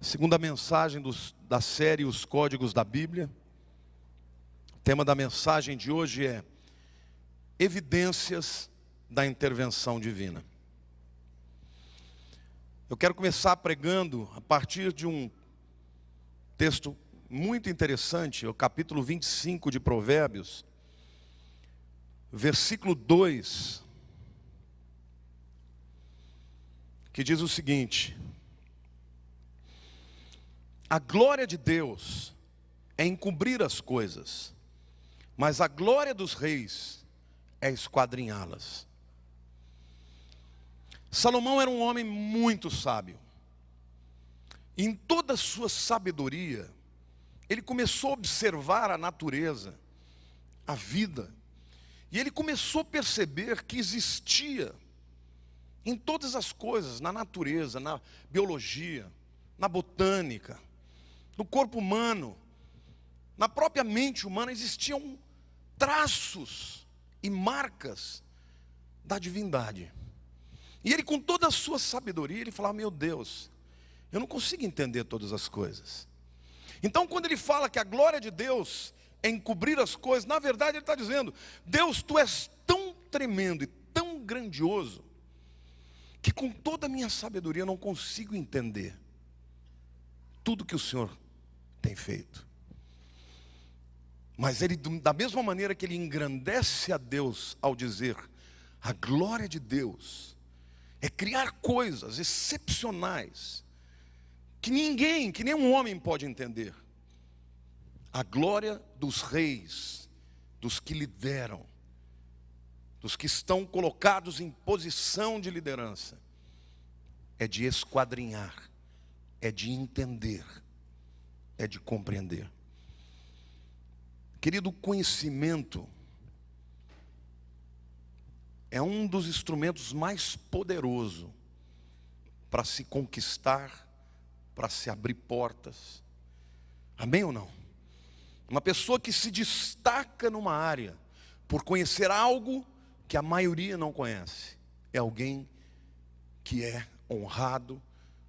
Segunda mensagem da série Os Códigos da Bíblia. O tema da mensagem de hoje é Evidências da Intervenção Divina. Eu quero começar pregando a partir de um texto muito interessante, o capítulo 25 de Provérbios, versículo 2, que diz o seguinte: a glória de Deus é encobrir as coisas, mas a glória dos reis é esquadrinhá-las. Salomão era um homem muito sábio. E em toda a sua sabedoria, ele começou a observar a natureza, a vida. E ele começou a perceber que existia em todas as coisas, na natureza, na biologia, na botânica, no corpo humano, na própria mente humana, existiam traços e marcas da divindade. E ele, com toda a sua sabedoria, ele falava: meu Deus, eu não consigo entender todas as coisas. Então, quando ele fala que a glória de Deus é encobrir as coisas, na verdade ele está dizendo: Deus, tu és tão tremendo e tão grandioso, que com toda a minha sabedoria eu não consigo entender tudo que o Senhor tem feito. Mas ele, da mesma maneira que ele engrandece a Deus ao dizer: a glória de Deus é criar coisas excepcionais, que nenhum homem pode entender. A glória dos reis, dos que lideram, dos que estão colocados em posição de liderança, é de esquadrinhar, é de entender, é de compreender. Querido, o conhecimento é um dos instrumentos mais poderosos para se conquistar, para se abrir portas. Amém ou não? Uma pessoa que se destaca numa área por conhecer algo que a maioria não conhece, é alguém que é honrado,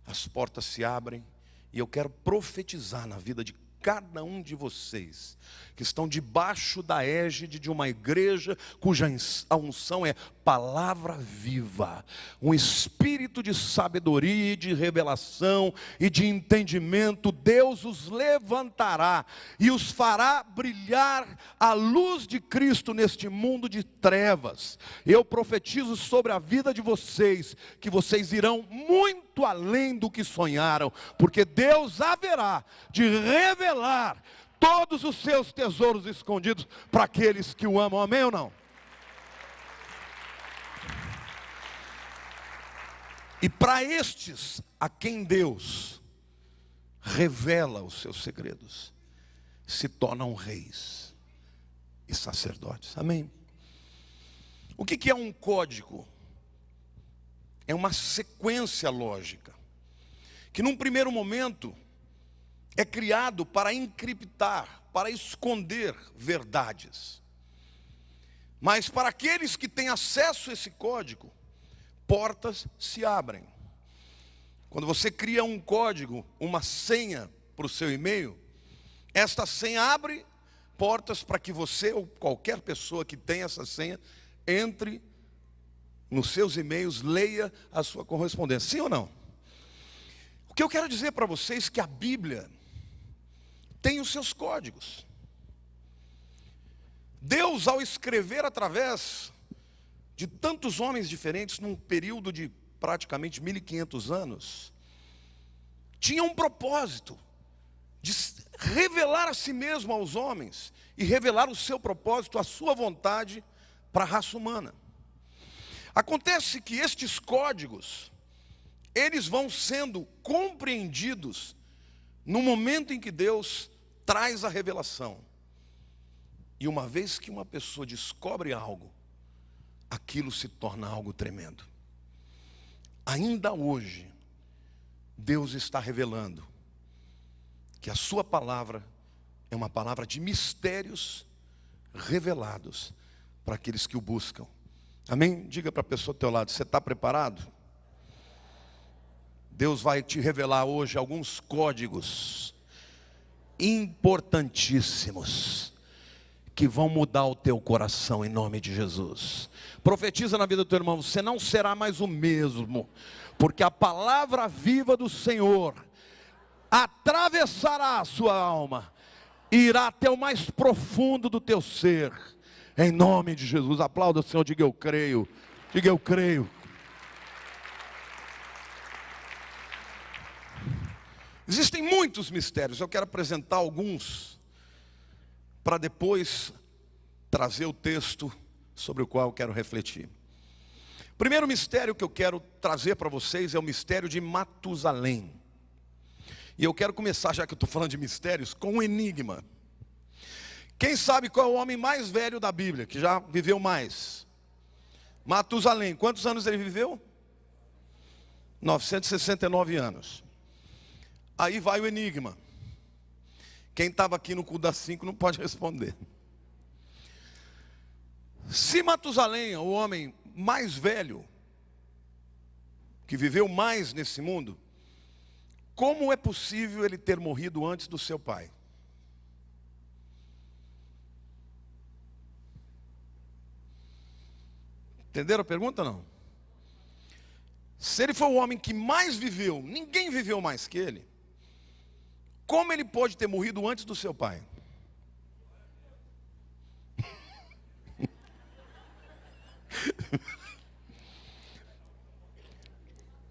as portas se abrem. E eu quero profetizar na vida de cada um de vocês que estão debaixo da égide de uma igreja cuja a unção é palavra viva, um espírito de sabedoria e de revelação e de entendimento. Deus os levantará e os fará brilhar a luz de Cristo neste mundo de trevas. Eu profetizo sobre a vida de vocês que vocês irão muito além do que sonharam, porque Deus haverá de revelar todos os seus tesouros escondidos para aqueles que o amam. Amém ou não? E para estes a quem Deus revela os seus segredos, se tornam reis e sacerdotes. Amém? O que é um código? É uma sequência lógica, que num primeiro momento é criado para encriptar, para esconder verdades. Mas para aqueles que têm acesso a esse código, portas se abrem. Quando você cria um código, uma senha para o seu e-mail, esta senha abre portas para que você ou qualquer pessoa que tenha essa senha entre nos seus e-mails, leia a sua correspondência. Sim ou não? O que eu quero dizer para vocês é que a Bíblia tem os seus códigos. Deus, ao escrever através de tantos homens diferentes, num período de praticamente 1500 anos, tinha um propósito de revelar a si mesmo aos homens e revelar o seu propósito, a sua vontade para a raça humana. Acontece que estes códigos, eles vão sendo compreendidos no momento em que Deus traz a revelação. E uma vez que uma pessoa descobre algo, aquilo se torna algo tremendo. Ainda hoje, Deus está revelando que a sua palavra é uma palavra de mistérios revelados para aqueles que o buscam. Amém? Diga para a pessoa do teu lado: você está preparado? Deus vai te revelar hoje alguns códigos importantíssimos que vão mudar o teu coração em nome de Jesus. Profetiza na vida do teu irmão: você não será mais o mesmo, porque a palavra viva do Senhor atravessará a sua alma, irá até o mais profundo do teu ser, em nome de Jesus. Aplauda o Senhor, diga eu creio, diga eu creio. Existem muitos mistérios, eu quero apresentar alguns, para depois trazer o texto sobre o qual eu quero refletir. O primeiro mistério que eu quero trazer para vocês é o mistério de Matusalém. E eu quero começar, já que eu estou falando de mistérios, com um enigma. Quem sabe qual é o homem mais velho da Bíblia, que já viveu mais? Matusalém. Quantos anos ele viveu? 969 anos. Aí vai o enigma. Quem estava aqui no culto das 5 não pode responder. Se Matusalém é o homem mais velho, que viveu mais nesse mundo, como é possível ele ter morrido antes do seu pai? Entenderam a pergunta ou não? Se ele foi o homem que mais viveu, ninguém viveu mais que ele, como ele pode ter morrido antes do seu pai?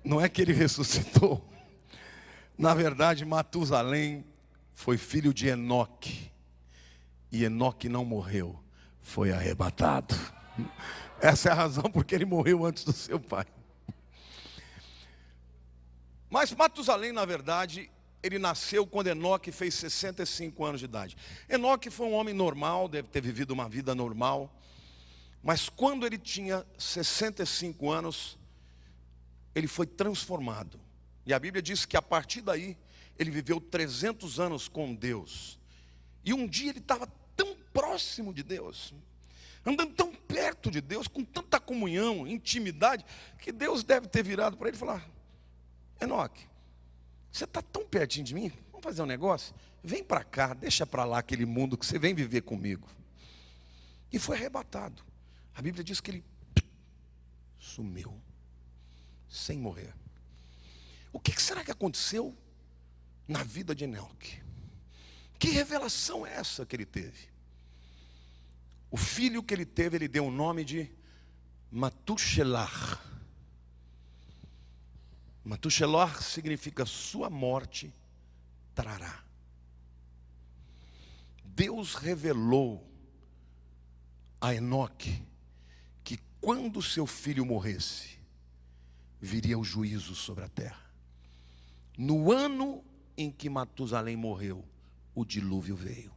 Não é que ele ressuscitou. Na verdade, Matusalém foi filho de Enoque. E Enoque não morreu, foi arrebatado. Essa é a razão porque ele morreu antes do seu pai. Mas Matusalém, na verdade, ele nasceu quando Enoque fez 65 anos de idade. Enoque foi um homem normal, deve ter vivido uma vida normal. Mas quando ele tinha 65 anos, ele foi transformado. E a Bíblia diz que a partir daí, ele viveu 300 anos com Deus. E um dia ele estava tão próximo de Deus, andando tão perto de Deus, com tanta comunhão, intimidade, que Deus deve ter virado para ele e falar: Enoque, você está tão pertinho de mim, vamos fazer um negócio? Vem para cá, deixa para lá aquele mundo que você vem viver comigo. E foi arrebatado. A Bíblia diz que ele sumiu, sem morrer. O que será que aconteceu na vida de Enoque? Que revelação é essa que ele teve? O filho que ele teve, ele deu o nome de Matusalém. Matusalém significa sua morte trará. Deus revelou a Enoque que quando seu filho morresse, viria o juízo sobre a terra. No ano em que Matusalém morreu, o dilúvio veio.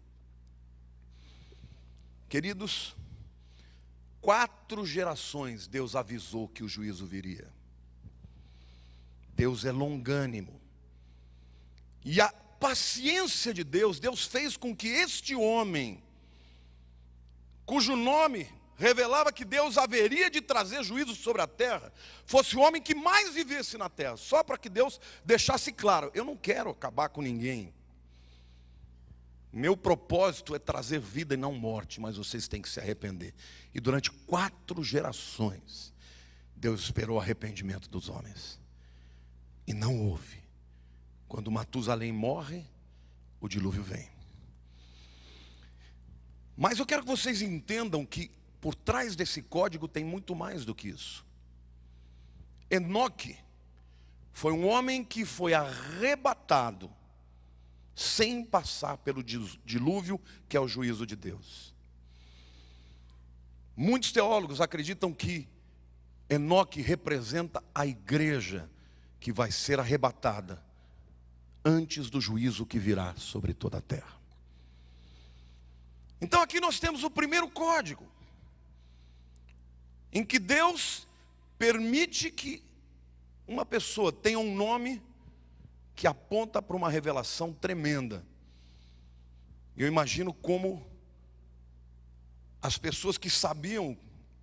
Queridos, 4 gerações Deus avisou que o juízo viria. Deus é longânimo. E a paciência de Deus, Deus fez com que este homem, cujo nome revelava que Deus haveria de trazer juízo sobre a terra, fosse o homem que mais vivesse na terra, só para que Deus deixasse claro: eu não quero acabar com ninguém. Meu propósito é trazer vida e não morte, mas vocês têm que se arrepender. E durante 4 gerações, Deus esperou o arrependimento dos homens. E não houve. Quando Matusalém morre, o dilúvio vem. Mas eu quero que vocês entendam que por trás desse código tem muito mais do que isso. Enoque foi um homem que foi arrebatado sem passar pelo dilúvio, que é o juízo de Deus. Muitos teólogos acreditam que Enoque representa a igreja que vai ser arrebatada antes do juízo que virá sobre toda a terra. Então aqui nós temos o primeiro código, em que Deus permite que uma pessoa tenha um nome que aponta para uma revelação tremenda. Eu imagino como as pessoas que sabiam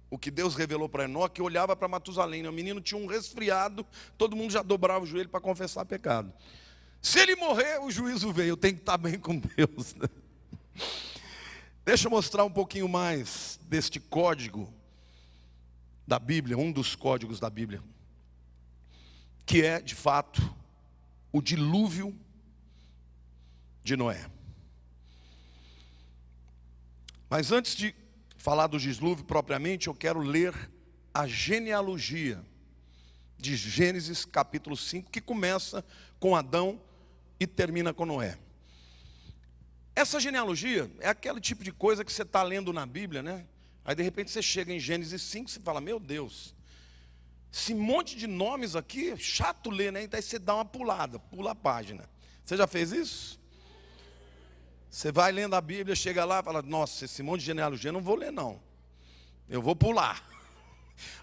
o que Deus revelou para Enoque, olhava para Matusalém. O menino tinha um resfriado, todo mundo já dobrava o joelho para confessar pecado. Se ele morrer, o juízo veio, eu tenho que estar bem com Deus. Deixa eu mostrar um pouquinho mais deste código da Bíblia, um dos códigos da Bíblia, que é, de fato, o dilúvio de Noé. Mas antes de falar do dilúvio propriamente, eu quero ler a genealogia de Gênesis capítulo 5, que começa com Adão e termina com Noé. Essa genealogia é aquele tipo de coisa que você está lendo na Bíblia, né? Aí de repente você chega em Gênesis 5 e você fala, meu Deus, esse monte de nomes aqui, chato ler, né? Então aí você dá uma pulada, pula a página. Você já fez isso? Você vai lendo a Bíblia, chega lá e fala, nossa, esse monte de genealogia eu não vou ler não. Eu vou pular.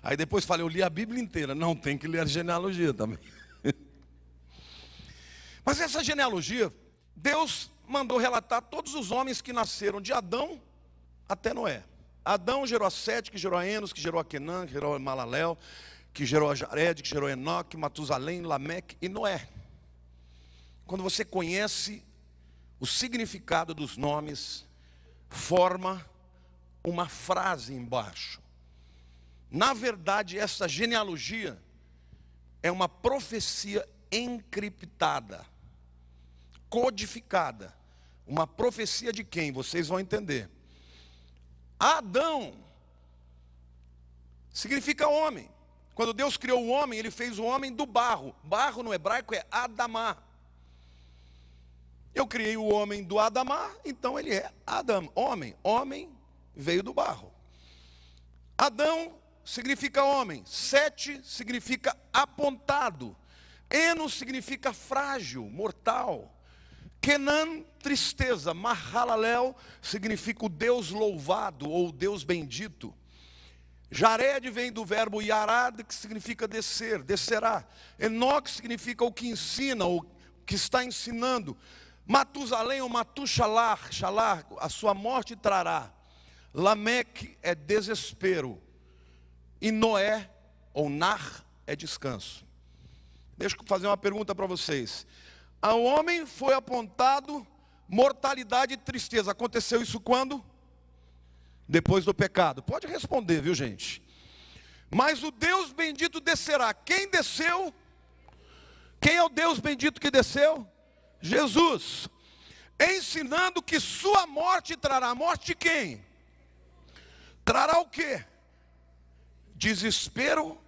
Aí depois fala, eu li a Bíblia inteira. Não, tem que ler a genealogia também. Mas essa genealogia, Deus mandou relatar todos os homens que nasceram de Adão até Noé. Adão gerou a Sete, que gerou a Enos, que gerou a Quenã, que gerou a Malalel, que gerou a Jared, que gerou a Enoque, Matusalém, Lameque e Noé. Quando você conhece o significado dos nomes, forma uma frase embaixo. Na verdade, essa genealogia é uma profecia encriptada, codificada. Uma profecia de quem? Vocês vão entender. Adão significa homem. Quando Deus criou o homem, Ele fez o homem do barro. Barro no hebraico é Adamá. Eu criei o homem do Adamá, então ele é Adam, homem. Homem veio do barro. Adão significa homem. Sete significa apontado. Enos significa frágil, mortal. Quenã, tristeza. Mahalalel significa o Deus louvado ou Deus bendito. Jared vem do verbo yarad, que significa descer, descerá. Enoque significa o que ensina, o que está ensinando. Matusalém ou Matushalar, a sua morte trará. Lameque é desespero. E Noé, ou Nar, é descanso. Deixa eu fazer uma pergunta para vocês. Ao homem foi apontado mortalidade e tristeza. Aconteceu isso quando? Depois do pecado. Pode responder, viu gente? Mas o Deus bendito descerá. Quem desceu? Quem é o Deus bendito que desceu? Jesus. Ensinando que sua morte trará. A morte de quem? Trará o quê? Desespero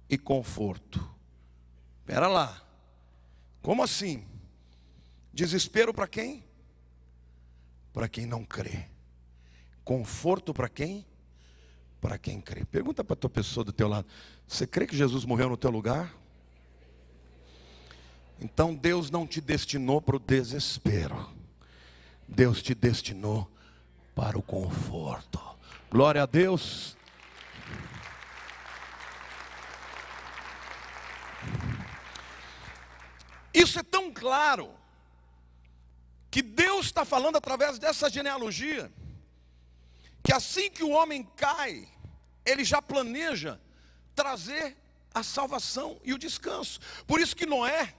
e conforto. Espera lá. Como assim? Desespero para quem? Para quem não crê. Conforto para quem? Para quem crê. Pergunta para a tua pessoa do teu lado. Você crê que Jesus morreu no teu lugar? Então Deus não te destinou para o desespero. Deus te destinou para o conforto. Glória a Deus. Isso é tão claro que Deus está falando através dessa genealogia, que assim que o homem cai, ele já planeja trazer a salvação e o descanso. Por isso que Noé,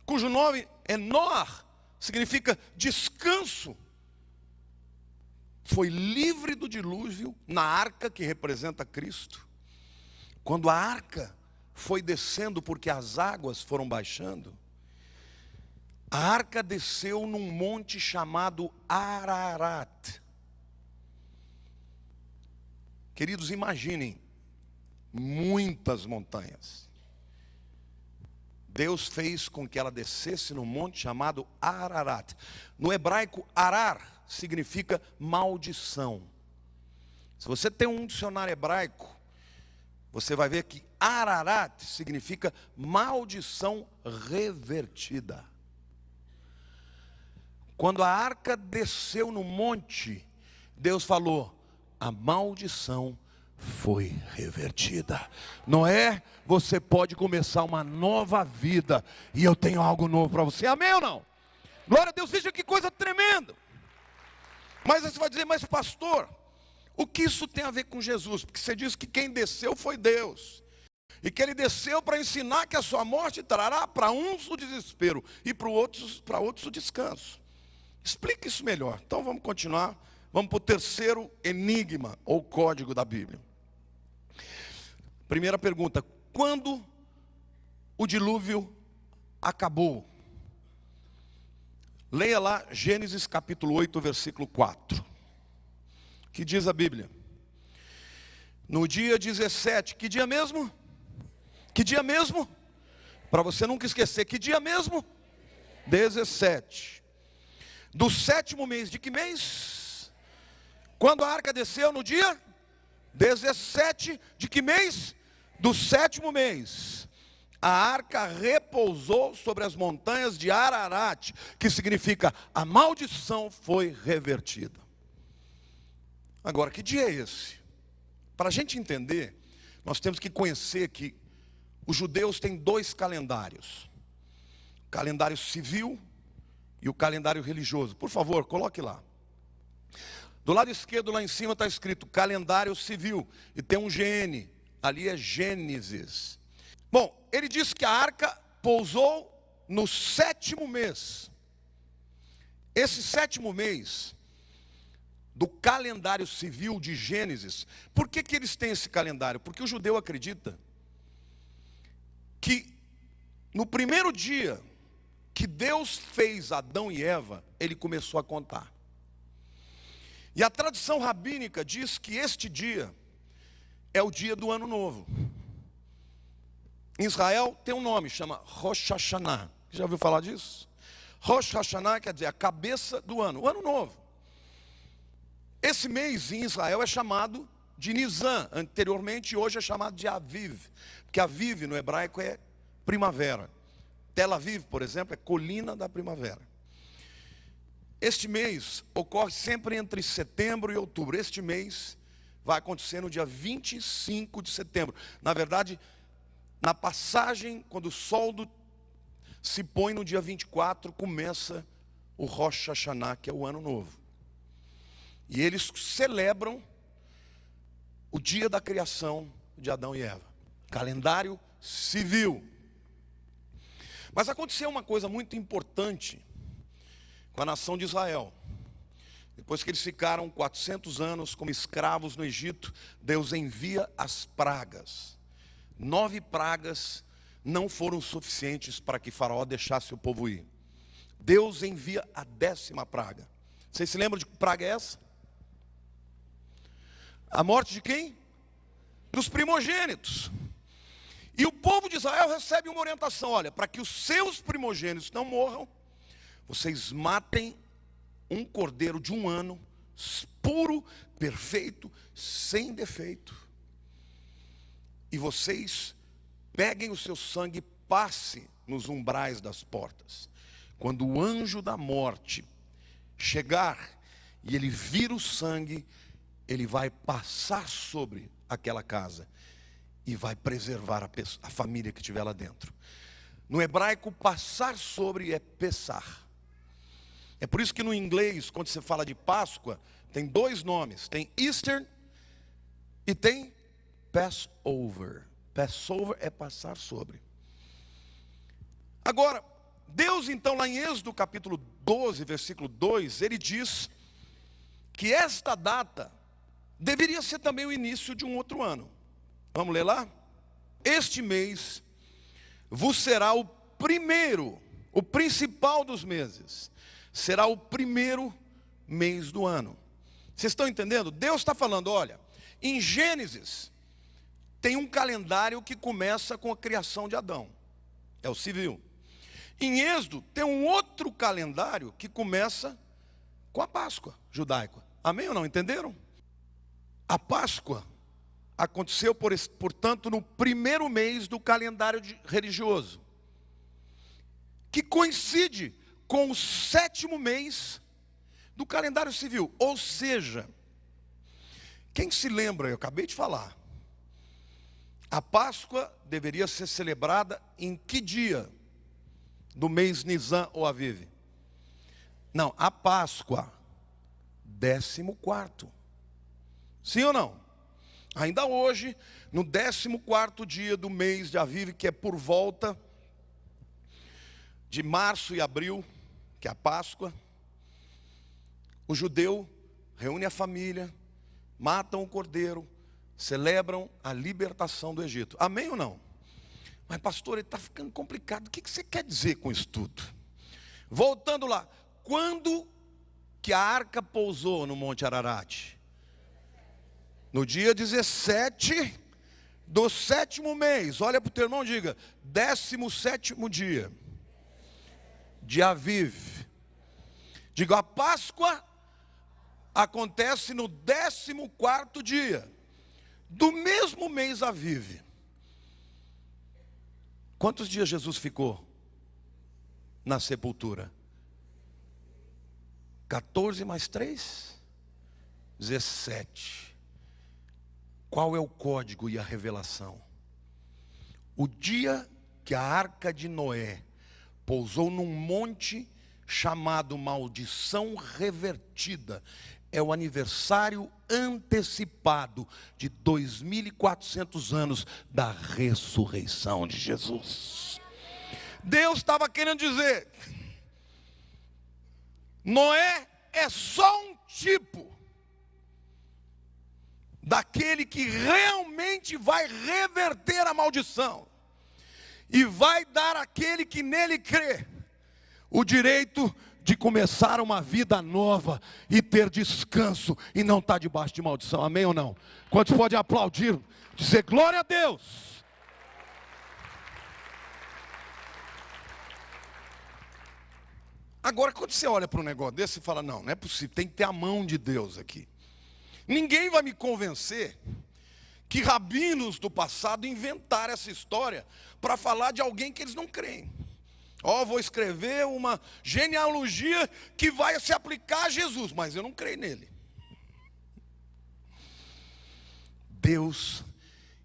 cujo nome é Noar, significa descanso, foi livre do dilúvio na arca que representa Cristo. Quando a arca foi descendo porque as águas foram baixando, a arca desceu num monte chamado Ararat. Queridos, imaginem, muitas montanhas. Deus fez com que ela descesse num monte chamado Ararat. No hebraico, Arar significa maldição. Se você tem um dicionário hebraico, você vai ver que Ararat significa maldição revertida. Quando a arca desceu no monte, Deus falou, a maldição foi revertida. Noé, você pode começar uma nova vida, e eu tenho algo novo para você. Amém ou não? Glória a Deus, veja que coisa tremenda. Mas você vai dizer, mas pastor, o que isso tem a ver com Jesus? Porque você diz que quem desceu foi Deus. E que ele desceu para ensinar que a sua morte trará para uns o desespero e para outros o descanso. Explique isso melhor. Então vamos continuar. Vamos para o terceiro enigma ou código da Bíblia. Primeira pergunta: quando o dilúvio acabou? Leia lá Gênesis capítulo 8, versículo 4. Que diz a Bíblia? No dia 17, que dia mesmo? Que dia mesmo? Para você nunca esquecer, que dia mesmo? 17. Do 7º mês, de que mês? Quando a arca desceu no dia 17, de que mês? Do 7º mês. A arca repousou sobre as montanhas de Ararat, que significa a maldição foi revertida. Agora, que dia é esse? Para a gente entender, nós temos que conhecer que os judeus têm 2 calendários: o calendário civil e o calendário religioso. Por favor, coloque lá. Do lado esquerdo, lá em cima, está escrito calendário civil, e tem um GN, ali é Gênesis. Bom, ele diz que a arca pousou no 7º mês. Esse 7º mês do calendário civil de Gênesis. Por que eles têm esse calendário? Porque o judeu acredita que no primeiro dia que Deus fez Adão e Eva, ele começou a contar. E a tradição rabínica diz que este dia é o dia do ano novo. Em Israel tem um nome, chama Rosh Hashanah. Já ouviu falar disso? Rosh Hashanah quer dizer a cabeça do ano, o ano novo. Esse mês em Israel é chamado de Nisan, anteriormente, hoje é chamado de Aviv, porque Aviv no hebraico é primavera. Tel Aviv, por exemplo, é colina da primavera. Este mês ocorre sempre entre setembro e outubro. Este mês vai acontecer no dia 25 de setembro. Na verdade, na passagem, quando o sol se põe no dia 24, começa o Rosh Hashanah, que é o ano novo. E eles celebram o dia da criação de Adão e Eva. Calendário civil. Mas aconteceu uma coisa muito importante com a nação de Israel. Depois que eles ficaram 400 anos como escravos no Egito, Deus envia as pragas. 9 pragas não foram suficientes para que Faraó deixasse o povo ir. Deus envia a 10ª praga. Vocês se lembram de que praga é essa? A morte de quem? Dos primogênitos. E o povo de Israel recebe uma orientação: olha, para que os seus primogênitos não morram, vocês matem um cordeiro de 1 ano, puro, perfeito, sem defeito. E vocês peguem o seu sangue e passe nos umbrais das portas. Quando o anjo da morte chegar e ele vir o sangue, ele vai passar sobre aquela casa e vai preservar a família que estiver lá dentro. No hebraico, passar sobre é pesar. É por isso que no inglês, quando você fala de Páscoa, tem 2 nomes. Tem Easter e tem Passover. Passover é passar sobre. Agora, Deus então lá em Êxodo capítulo 12, versículo 2, ele diz que esta data deveria ser também o início de um outro ano. Vamos ler lá? Este mês vos será o primeiro, o principal dos meses. Será o primeiro mês do ano. Vocês estão entendendo? Deus está falando, olha, em Gênesis tem um calendário que começa com a criação de Adão. É o civil. Em Êxodo tem um outro calendário que começa com a Páscoa judaica. Amém ou não? Entenderam? A Páscoa aconteceu, portanto, no primeiro mês do calendário religioso, que coincide com o 7º mês do calendário civil. Ou seja, quem se lembra, eu acabei de falar, a Páscoa deveria ser celebrada em que dia do mês Nisan ou Aviv? Não, a Páscoa, 14º. Sim ou não? Ainda hoje, no 14º dia do mês de Aviv, que é por volta de março e abril, que é a Páscoa, o judeu reúne a família, matam o cordeiro, celebram a libertação do Egito. Amém ou não? Mas pastor, ele está ficando complicado. O que você quer dizer com isso tudo? Voltando lá, quando que a arca pousou no Monte Ararat? No dia 17 do 7º mês. Olha para o teu irmão e diga: 17º dia de Aviv. Diga: a Páscoa acontece no 14º dia do mesmo mês Aviv. Quantos dias Jesus ficou na sepultura? 14 mais 3? 17. Qual é o código e a revelação? O dia que a arca de Noé pousou num monte chamado Maldição Revertida, é o aniversário antecipado de 2.400 anos da ressurreição de Jesus. Deus estava querendo dizer: Noé é só um tipo daquele que realmente vai reverter a maldição e vai dar àquele que nele crê o direito de começar uma vida nova e ter descanso e não estar debaixo de maldição. Amém ou não? Quantos podem aplaudir, dizer glória a Deus? Agora, quando você olha para um negócio desse e fala: não é possível, tem que ter a mão de Deus aqui. Ninguém vai me convencer que rabinos do passado inventaram essa história para falar de alguém que eles não creem. Vou escrever uma genealogia que vai se aplicar a Jesus, mas eu não creio nele. Deus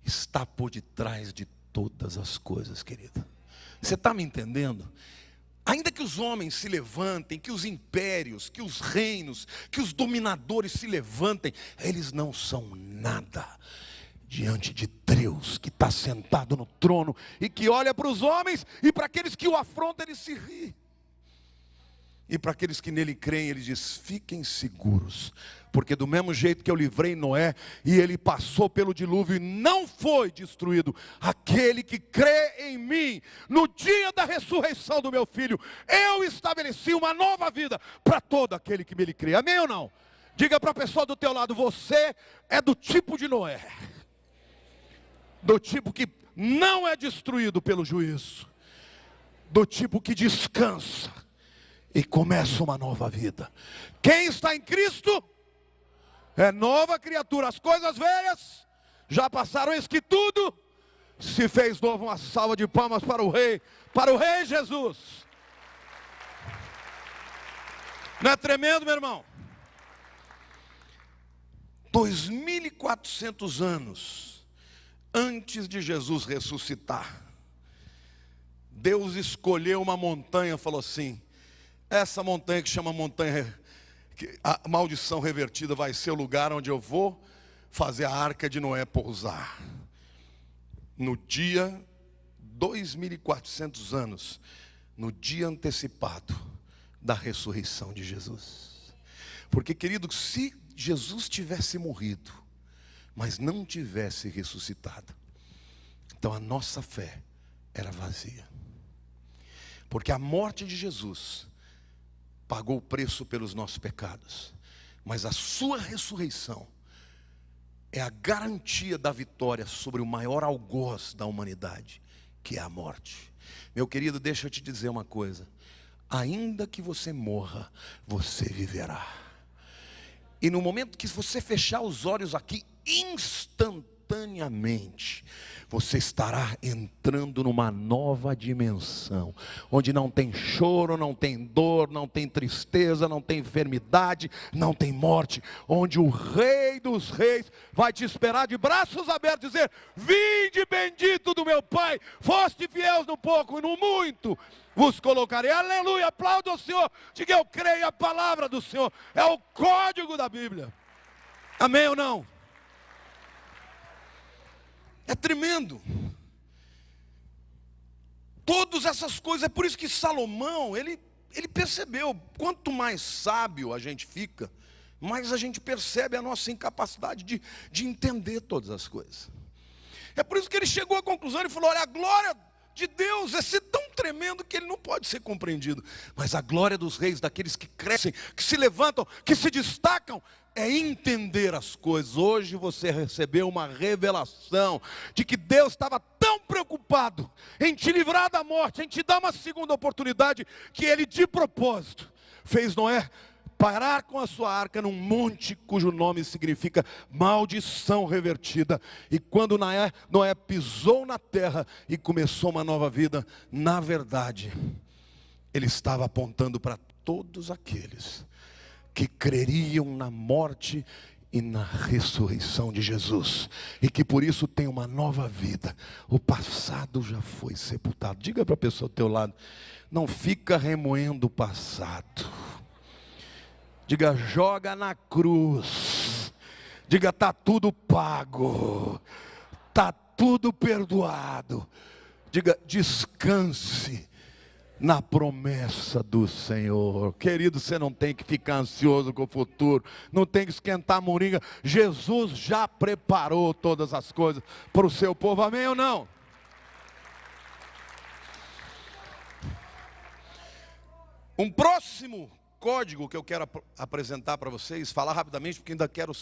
está por detrás de todas as coisas, querido. Você está me entendendo? Ainda que os homens se levantem, que os impérios, que os reinos, que os dominadores se levantem, eles não são nada diante de Deus que está sentado no trono e que olha para os homens, e para aqueles que o afrontam ele se ri. E para aqueles que nele creem, ele diz: fiquem seguros, porque do mesmo jeito que eu livrei Noé, e ele passou pelo dilúvio e não foi destruído, aquele que crê em mim, no dia da ressurreição do meu filho, eu estabeleci uma nova vida para todo aquele que nele crê. Amém ou não? Diga para a pessoa do teu lado: você é do tipo de Noé, do tipo que não é destruído pelo juízo, do tipo que descansa e começa uma nova vida. Quem está em Cristo é nova criatura. As coisas velhas já passaram, eis que tudo se fez novo. Uma salva de palmas para o Rei Jesus. Não é tremendo, meu irmão? 2.400 anos antes de Jesus ressuscitar, Deus escolheu uma montanha e falou assim: essa montanha que chama montanha, a maldição revertida, vai ser o lugar onde eu vou fazer a arca de Noé pousar. No dia 2.400 anos, no dia antecipado da ressurreição de Jesus. Porque, querido, se Jesus tivesse morrido, mas não tivesse ressuscitado, então a nossa fé era vazia. Porque a morte de Jesus pagou o preço pelos nossos pecados, mas a sua ressurreição é a garantia da vitória sobre o maior algoz da humanidade, que é a morte. Meu querido, deixa eu te dizer uma coisa: ainda que você morra, você viverá. E no momento que você fechar os olhos aqui, instantaneamente você estará entrando numa nova dimensão, onde não tem choro, não tem dor, não tem tristeza, não tem enfermidade, não tem morte, onde o Rei dos Reis vai te esperar de braços abertos e dizer: vinde bendito do meu Pai, foste fiéis no pouco e no muito vos colocarei. Aleluia, aplauda o Senhor, diga: eu creio, a palavra do Senhor é o código da Bíblia. Amém ou não? É tremendo. Todas essas coisas, é por isso que Salomão, ele percebeu, quanto mais sábio a gente fica, mais a gente percebe a nossa incapacidade de entender todas as coisas. É por isso que ele chegou à conclusão, ele falou, olha, a glória de Deus é ser tão tremendo que ele não pode ser compreendido. Mas a glória dos reis, daqueles que crescem, que se levantam, que se destacam, é entender as coisas. Hoje você recebeu uma revelação de que Deus estava tão preocupado em te livrar da morte, em te dar uma segunda oportunidade, que Ele de propósito fez Noé parar com a sua arca num monte cujo nome significa maldição revertida. E quando Noé pisou na terra e começou uma nova vida, na verdade, ele estava apontando para todos aqueles que creriam na morte e na ressurreição de Jesus, e que por isso tem uma nova vida. O passado já foi sepultado. Diga para a pessoa ao teu lado, não fica remoendo o passado. Diga, joga na cruz. Diga, está tudo pago. Está tudo perdoado. Diga, descanse na promessa do Senhor. Querido, você não tem que ficar ansioso com o futuro. Não tem que esquentar a moringa. Jesus já preparou todas as coisas para o seu povo. Amém ou não? Um próximo código que eu quero apresentar para vocês, falar rapidamente, porque ainda quero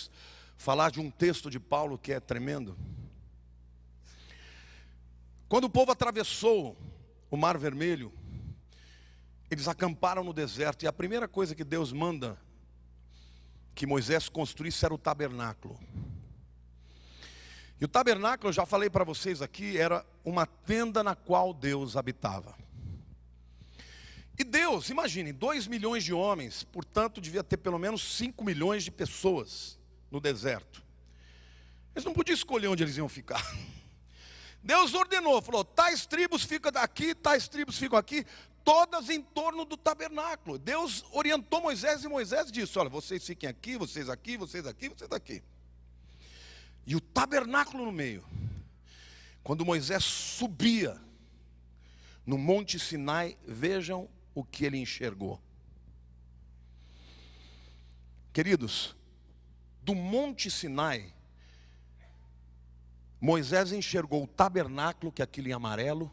falar de um texto de Paulo que é tremendo. Quando o povo atravessou o Mar Vermelho, eles acamparam no deserto, e a primeira coisa que Deus manda que Moisés construísse era o tabernáculo. E o tabernáculo, eu já falei para vocês aqui, era uma tenda na qual Deus habitava. E Deus, imagine, 2 milhões de homens, portanto devia ter pelo menos 5 milhões de pessoas no deserto. Eles não podiam escolher onde eles iam ficar. Deus ordenou, falou, tais tribos ficam daqui, tais tribos ficam aqui, todas em torno do tabernáculo. Deus orientou Moisés, e Moisés disse, olha, vocês fiquem aqui, vocês aqui, vocês aqui, vocês aqui. E o tabernáculo no meio. Quando Moisés subia no Monte Sinai, vejam o que ele enxergou. Queridos, do Monte Sinai, Moisés enxergou o tabernáculo, que é aquele em amarelo,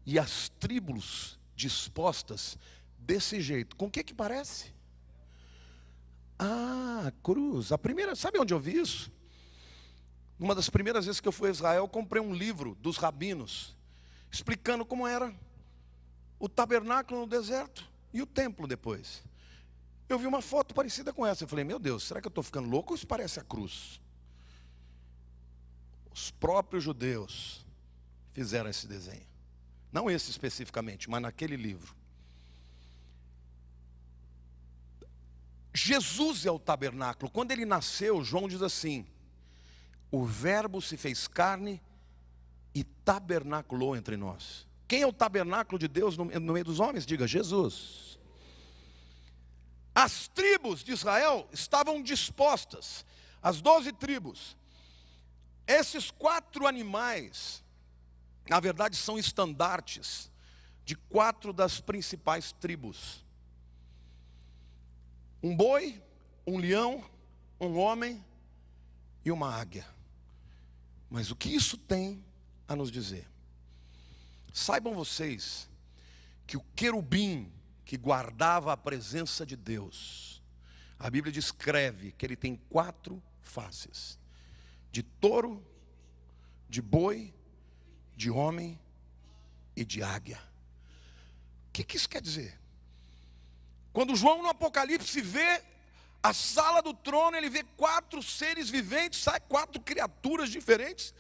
e as tribos dispostas desse jeito. Com o que parece? Ah, cruz. A primeira, sabe onde eu vi isso? Uma das primeiras vezes que eu fui a Israel, eu comprei um livro dos rabinos, explicando como era o tabernáculo no deserto e o templo depois. Eu vi uma foto parecida com essa. Eu falei, meu Deus, será que eu estou ficando louco ou isso parece a cruz? Os próprios judeus fizeram esse desenho. Não esse especificamente, mas naquele livro. Jesus é o tabernáculo. Quando ele nasceu, João diz assim, o verbo se fez carne e tabernaculou entre nós. Quem é o tabernáculo de Deus no meio dos homens? Diga, Jesus. As tribos de Israel estavam dispostas, as 12 tribos. Esses 4 animais, na verdade, são estandartes de 4 das principais tribos. Um boi, um leão, um homem e uma águia. Mas o que isso tem a nos dizer? Saibam vocês que o querubim que guardava a presença de Deus, a Bíblia descreve que ele tem 4 faces: de touro, de boi, de homem e de águia. O que isso quer dizer? Quando João no Apocalipse vê a sala do trono, ele vê 4 seres viventes, sai 4 criaturas diferentes,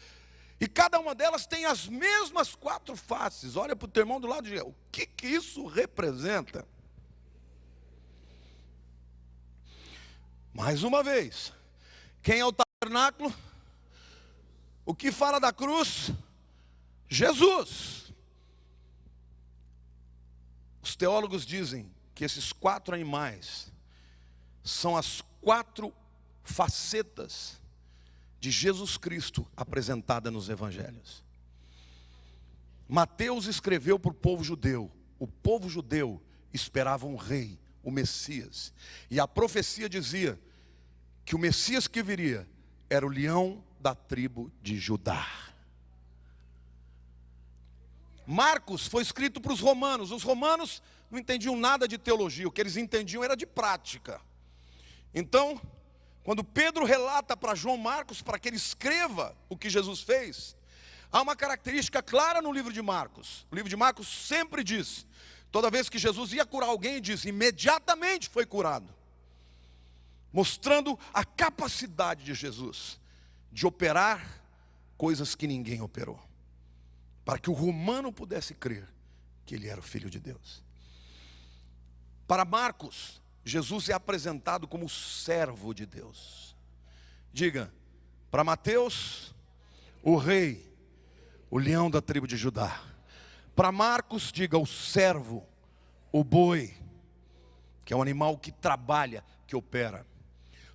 e cada uma delas tem as mesmas 4 faces. Olha para o teu irmão do lado e diga, o que isso representa? Mais uma vez, quem é o tabernáculo? O que fala da cruz? Jesus. Os teólogos dizem que esses 4 animais são as 4 facetas de Jesus Cristo apresentada nos evangelhos. Mateus escreveu para o povo judeu. O povo judeu esperava um rei, o Messias. E a profecia dizia que o Messias que viria era o leão da tribo de Judá. Marcos foi escrito para os romanos. Os romanos não entendiam nada de teologia, o que eles entendiam era de prática. Então, quando Pedro relata para João Marcos, para que ele escreva o que Jesus fez, há uma característica clara no livro de Marcos. O livro de Marcos sempre diz, toda vez que Jesus ia curar alguém, diz, imediatamente foi curado. Mostrando a capacidade de Jesus de operar coisas que ninguém operou. Para que o romano pudesse crer que ele era o Filho de Deus. Para Marcos, Jesus é apresentado como o servo de Deus. Diga, para Mateus, o rei, o leão da tribo de Judá. Para Marcos, diga, o servo, o boi, que é um animal que trabalha, que opera.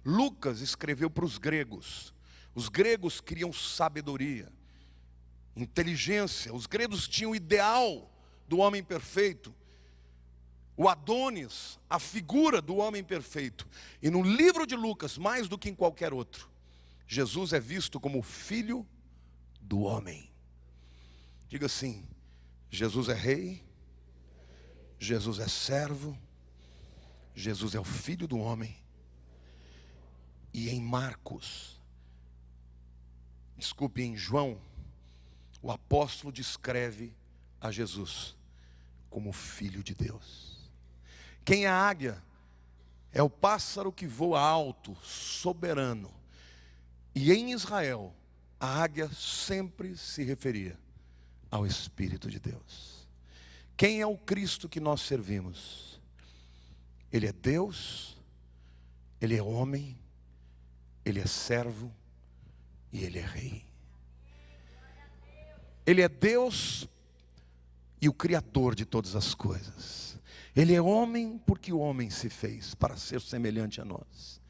Lucas escreveu para os gregos. Os gregos queriam sabedoria, inteligência. Os gregos tinham o ideal do homem perfeito. O Adonis, a figura do homem perfeito. E no livro de Lucas, mais do que em qualquer outro, Jesus é visto como o filho do homem. Diga assim, Jesus é rei, Jesus é servo, Jesus é o filho do homem. E em Marcos, em João, o apóstolo descreve a Jesus como filho de Deus. Quem é a águia? É o pássaro que voa alto, soberano. E em Israel, a águia sempre se referia ao Espírito de Deus. Quem é o Cristo que nós servimos? Ele é Deus, Ele é homem, Ele é servo e Ele é rei. Ele é Deus e o Criador de todas as coisas. Ele é homem porque o homem se fez para ser semelhante a nós.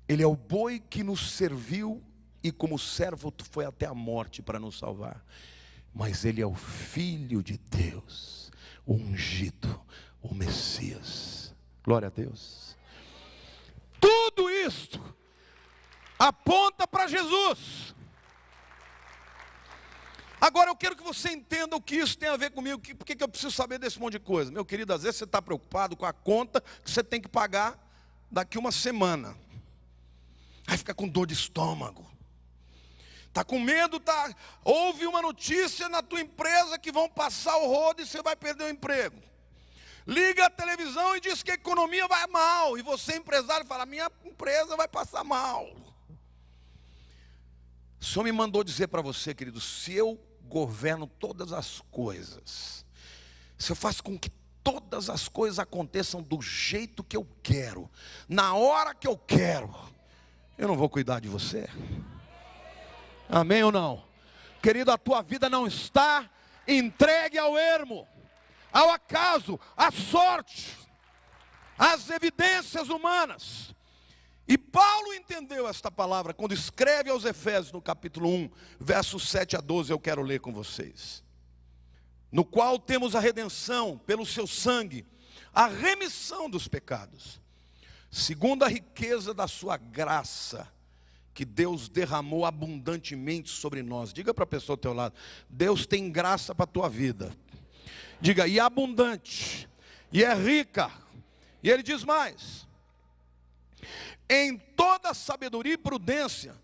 Ele é o boi que nos serviu e como servo foi até a morte para nos salvar. Mas Ele é o Filho de Deus, o ungido, o Messias. Glória a Deus. Tudo isto aponta para Jesus. Agora eu quero que você entenda o que isso tem a ver comigo. Por que eu preciso saber desse monte de coisa? Meu querido, às vezes você está preocupado com a conta que você tem que pagar daqui uma semana. Aí fica com dor de estômago. Está com medo, houve uma notícia na tua empresa que vão passar o rodo e você vai perder o emprego. Liga a televisão e diz que a economia vai mal. E você, empresário, fala, minha empresa vai passar mal. O Senhor me mandou dizer para você, querido, se eu governo todas as coisas, se eu faço com que todas as coisas aconteçam do jeito que eu quero, na hora que eu quero, eu não vou cuidar de você. Amém ou não? Querido, a tua vida não está entregue ao ermo, ao acaso, à sorte, às evidências humanas. E Paulo entendeu esta palavra quando escreve aos Efésios no capítulo 1, versos 7 a 12, eu quero ler com vocês. No qual temos a redenção pelo seu sangue, a remissão dos pecados, segundo a riqueza da sua graça, que Deus derramou abundantemente sobre nós. Diga para a pessoa ao teu lado, Deus tem graça para a tua vida. Diga, e abundante, e é rica. E ele diz mais, em toda sabedoria e prudência,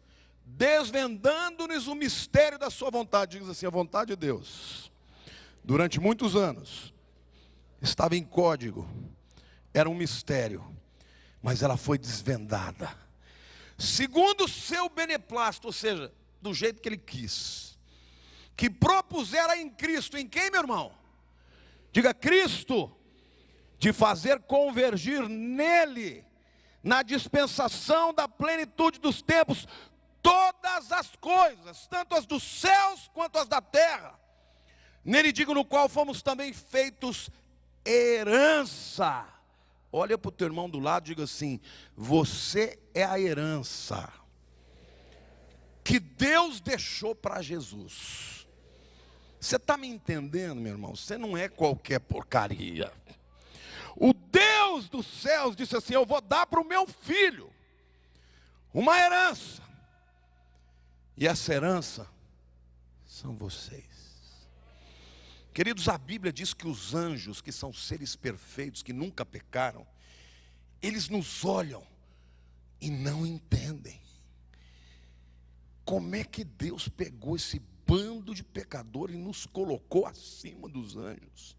desvendando-nos o mistério da sua vontade. Diz assim, a vontade de Deus, durante muitos anos, estava em código, era um mistério, mas ela foi desvendada, segundo o seu beneplácito, ou seja, do jeito que Ele quis, que propusera em Cristo, em quem, meu irmão? Diga, Cristo, de fazer convergir nele, na dispensação da plenitude dos tempos, todas as coisas, tanto as dos céus quanto as da terra. Nele digo, no qual fomos também feitos herança. Olha para o teu irmão do lado e diga assim, você é a herança. que Deus deixou para Jesus. Você está me entendendo, meu irmão? Você não é qualquer porcaria. O Deus dos céus disse assim: eu vou dar para o meu filho uma herança. E essa herança são vocês. Queridos, a Bíblia diz que os anjos, que são seres perfeitos, que nunca pecaram, eles nos olham e não entendem. Como é que Deus pegou esse bando de pecadores e nos colocou acima dos anjos?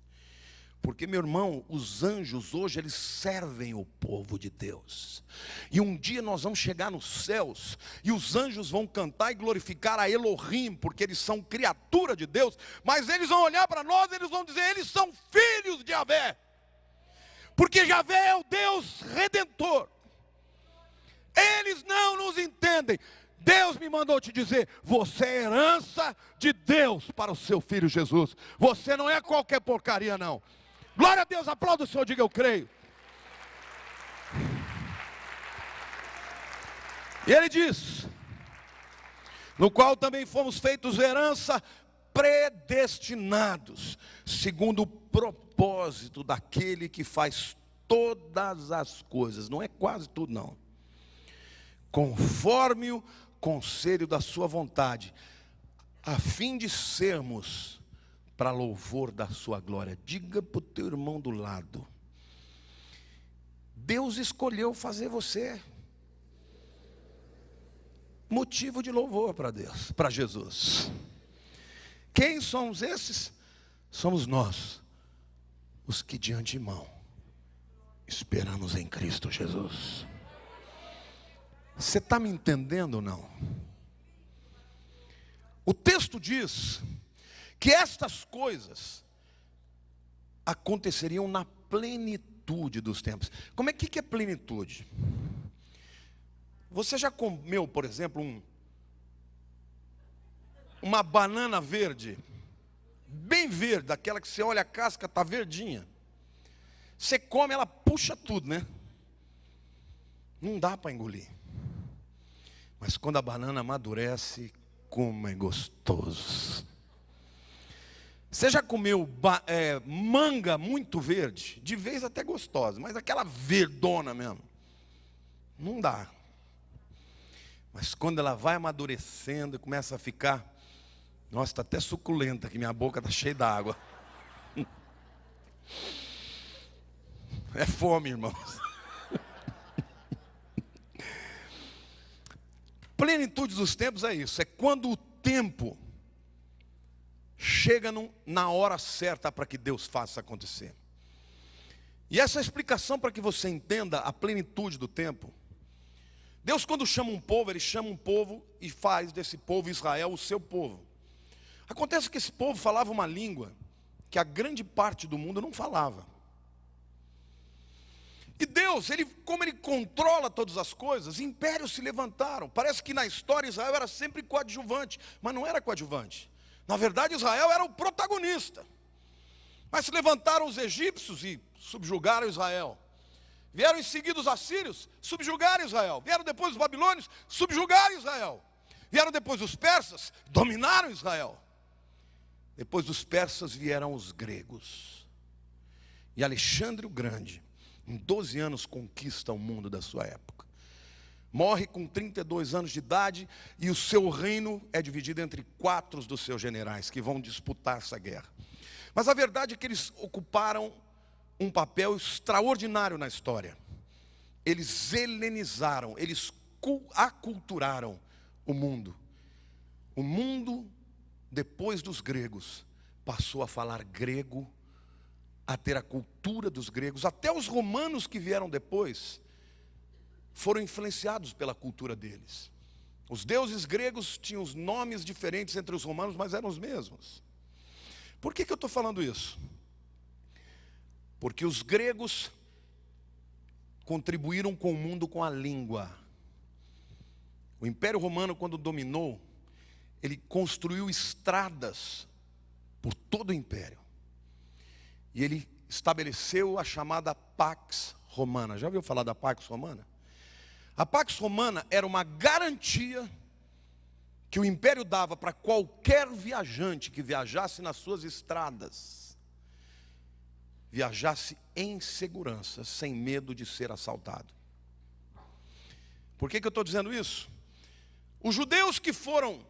Porque, meu irmão, os anjos hoje, eles servem o povo de Deus. E um dia nós vamos chegar nos céus, e os anjos vão cantar e glorificar a Elohim, porque eles são criatura de Deus. Mas eles vão olhar para nós e eles vão dizer: eles são filhos de Yahvé. Porque Yahvé é o Deus redentor. Eles não nos entendem. Deus me mandou te dizer: você é herança de Deus para o seu filho Jesus. Você não é qualquer porcaria, não. Glória a Deus, aplauda o Senhor, diga: eu creio. E ele diz: no qual também fomos feitos herança, predestinados, segundo o propósito daquele que faz todas as coisas. Não é quase tudo, não. Conforme o conselho da sua vontade, a fim de sermos para louvor da sua glória. Diga para o teu irmão do lado: Deus escolheu fazer você motivo de louvor para Deus, para Jesus. Quem somos esses? Somos nós, os que de antemão esperamos em Cristo Jesus. Você está me entendendo ou não? O texto diz que estas coisas aconteceriam na plenitude dos tempos. Como é que é plenitude? Você já comeu, por exemplo, uma banana verde, bem verde, daquela que você olha a casca, está verdinha. Você come, ela puxa tudo, né? Não dá para engolir. Mas quando a banana amadurece, como é gostoso. Você já comeu manga muito verde? De vez até gostosa, mas aquela verdona mesmo. Não dá. Mas quando ela vai amadurecendo e começa a ficar, nossa, está até suculenta, que minha boca está cheia d'água. É fome, irmãos. Plenitude dos tempos é isso, é quando o tempo chega na hora certa para que Deus faça acontecer. E essa é a explicação para que você entenda a plenitude do tempo. Deus, quando chama um povo, Ele chama um povo e faz desse povo Israel o seu povo. Acontece que esse povo falava uma língua que a grande parte do mundo não falava. E Deus, como Ele controla todas as coisas, impérios se levantaram. Parece que na história Israel era sempre coadjuvante, mas não era coadjuvante. Na verdade, Israel era o protagonista. Mas se levantaram os egípcios e subjugaram Israel. Vieram em seguida os assírios, subjugaram Israel. Vieram depois os babilônios, subjugaram Israel. Vieram depois os persas, dominaram Israel. Depois dos persas vieram os gregos. E Alexandre o Grande, em 12 anos, conquista o mundo da sua época. Morre com 32 anos de idade e o seu reino é dividido entre 4 dos seus generais que vão disputar essa guerra. Mas a verdade é que eles ocuparam um papel extraordinário na história. Eles helenizaram, eles aculturaram o mundo. O mundo, depois dos gregos, passou a falar grego, a ter a cultura dos gregos. Até os romanos que vieram depois foram influenciados pela cultura deles. Os deuses gregos tinham os nomes diferentes entre os romanos, mas eram os mesmos. Por que eu estou falando isso? Porque os gregos contribuíram com o mundo com a língua. O Império Romano, quando dominou, ele construiu estradas por todo o Império. E ele estabeleceu a chamada Pax Romana. Já ouviu falar da Pax Romana? A Pax Romana era uma garantia que o império dava para qualquer viajante que viajasse nas suas estradas, viajasse em segurança, sem medo de ser assaltado. Por que eu estou dizendo isso? Os judeus que foram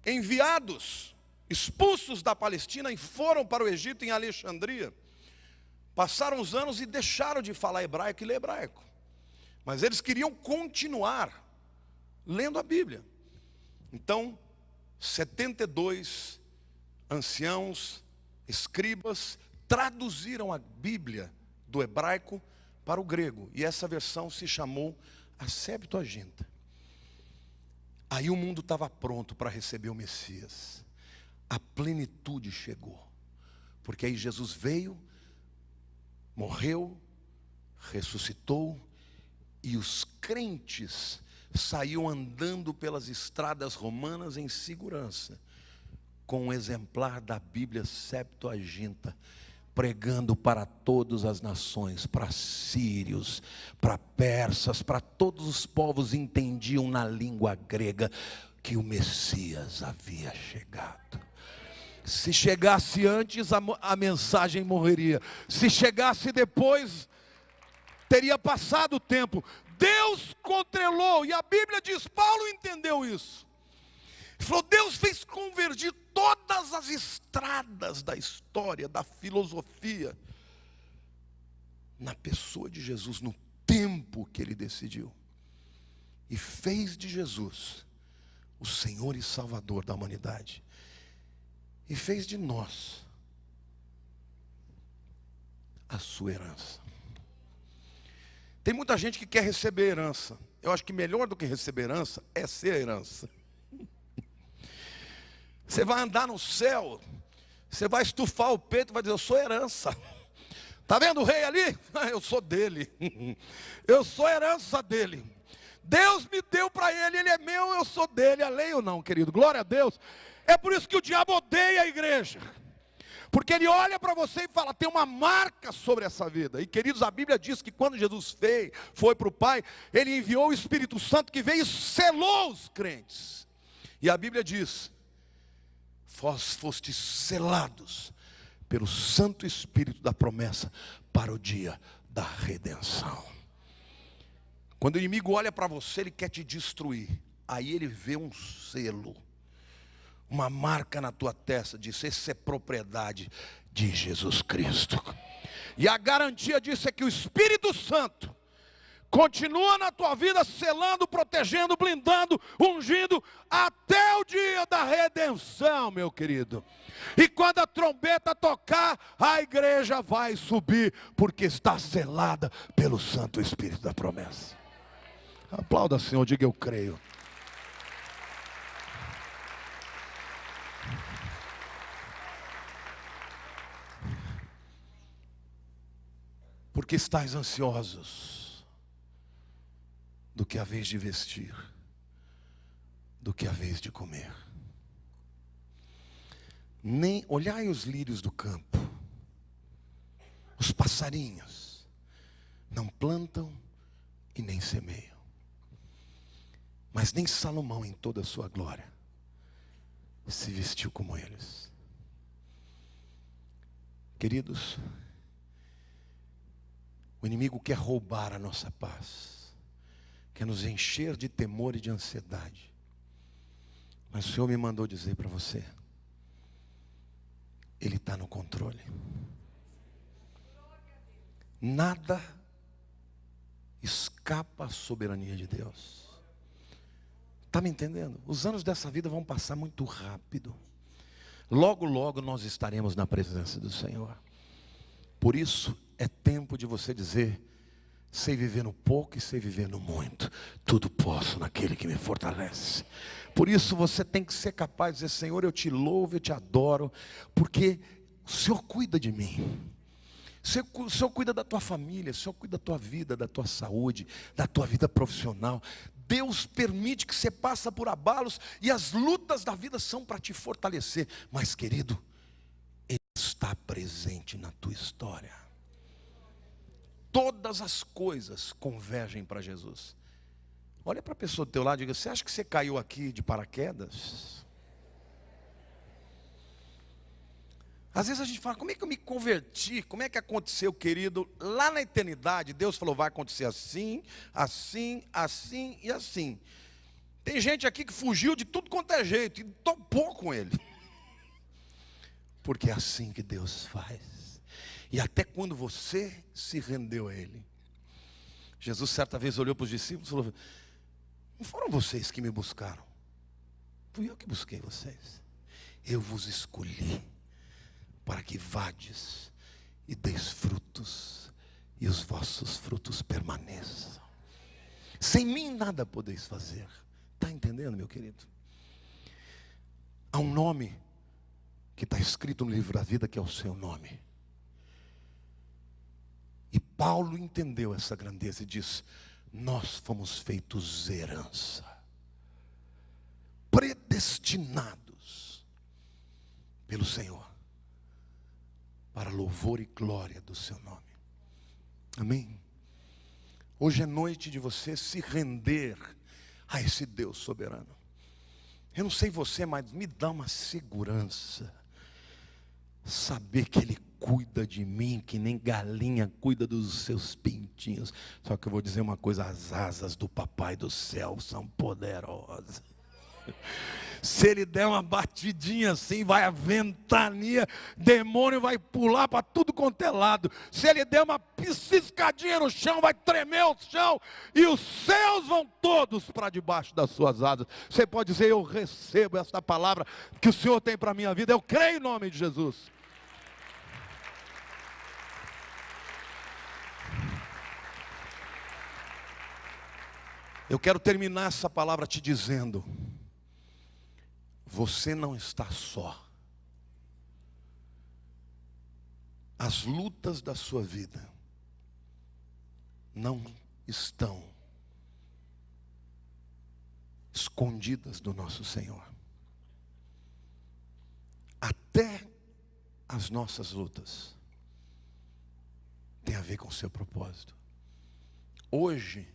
enviados, expulsos da Palestina e foram para o Egito, em Alexandria, passaram os anos e deixaram de falar hebraico e ler hebraico. Mas eles queriam continuar lendo a Bíblia. Então, 72 anciãos, escribas, traduziram a Bíblia do hebraico para o grego. E essa versão se chamou a Septuaginta. Aí o mundo estava pronto para receber o Messias. A plenitude chegou. Porque aí Jesus veio, morreu, ressuscitou, e os crentes saíam andando pelas estradas romanas em segurança, com um exemplar da Bíblia Septuaginta, pregando para todas as nações, para sírios, para persas, para todos os povos entendiam na língua grega que o Messias havia chegado. Se chegasse antes, a mensagem morreria. Se chegasse depois, teria passado o tempo. Deus controlou, e a Bíblia diz, Paulo entendeu isso. Ele falou, Deus fez convergir todas as estradas da história, da filosofia, na pessoa de Jesus, no tempo que Ele decidiu. E fez de Jesus o Senhor e Salvador da humanidade. E fez de nós a sua herança. Tem muita gente que quer receber herança. Eu acho que melhor do que receber herança é ser herança. Você vai andar no céu, você vai estufar o peito e vai dizer, eu sou herança. Está vendo o rei ali? Eu sou dele. Eu sou herança dele. Deus me deu para ele, ele é meu, eu sou dele. Além ou não, querido? Glória a Deus. É por isso que o diabo odeia a igreja. Porque ele olha para você e fala, tem uma marca sobre essa vida. E queridos, a Bíblia diz que quando Jesus foi para o Pai, Ele enviou o Espírito Santo que veio e selou os crentes. E a Bíblia diz, vós fostes selados pelo Santo Espírito da promessa para o dia da redenção. Quando o inimigo olha para você, ele quer te destruir. Aí ele vê um selo, uma marca na tua testa, diz, essa é propriedade de Jesus Cristo. E a garantia disso é que o Espírito Santo continua na tua vida, selando, protegendo, blindando, ungindo, até o dia da redenção, meu querido. E quando a trombeta tocar, a igreja vai subir, porque está selada pelo Santo Espírito da promessa. Aplauda, Senhor, diga eu creio. Porque estáis ansiosos do que a vez de vestir, do que a vez de comer. Nem olhai os lírios do campo, os passarinhos, não plantam e nem semeiam, mas nem Salomão em toda a sua glória se vestiu como eles. Queridos, o inimigo quer roubar a nossa paz, quer nos encher de temor e de ansiedade. Mas o Senhor me mandou dizer para você, Ele está no controle. Nada escapa à soberania de Deus. Está me entendendo? Os anos dessa vida vão passar muito rápido. Logo, logo nós estaremos na presença do Senhor. Por isso, é tempo de você dizer, sei viver no pouco e sei viver no muito. Tudo posso naquele que me fortalece. Por isso você tem que ser capaz de dizer, Senhor, eu te louvo, eu te adoro, porque o Senhor cuida de mim. O Senhor cuida da tua família, o Senhor cuida da tua vida, da tua saúde, da tua vida profissional. Deus permite que você passe por abalos e as lutas da vida são para te fortalecer. Mas querido, Ele está presente na tua história. Todas as coisas convergem para Jesus. Olha para a pessoa do teu lado e diga: você acha que você caiu aqui de paraquedas? Às vezes a gente fala: como é que eu me converti? Como é que aconteceu, querido? Lá na eternidade, Deus falou: vai acontecer assim, assim, assim e assim. Tem gente aqui que fugiu de tudo quanto é jeito e topou com ele. Porque é assim que Deus faz. E até quando você se rendeu a Ele. Jesus certa vez olhou para os discípulos e falou: não foram vocês que me buscaram, fui eu que busquei vocês. Eu vos escolhi para que vades e deis frutos, e os vossos frutos permaneçam. Sem mim nada podeis fazer. Está entendendo, meu querido? Há um nome que está escrito no livro da vida, que é o seu nome. E Paulo entendeu essa grandeza e diz: nós fomos feitos herança, predestinados pelo Senhor, para louvor e glória do seu nome. Amém? Hoje é noite de você se render a esse Deus soberano. Eu não sei você, mas me dá uma segurança saber que Ele cuida de mim, que nem galinha cuida dos seus pintinhos. Só que eu vou dizer uma coisa: as asas do Papai do céu são poderosas. Se Ele der uma batidinha assim, vai a ventania, demônio vai pular para tudo quanto é lado. Se Ele der uma piscadinha no chão, vai tremer o chão, e os céus vão todos para debaixo das suas asas. Você pode dizer: eu recebo esta palavra que o Senhor tem para a minha vida, eu creio em nome de Jesus. Eu quero terminar essa palavra te dizendo: você não está só. As lutas da sua vida não estão escondidas do nosso Senhor. Até as nossas lutas têm a ver com o seu propósito. Hoje,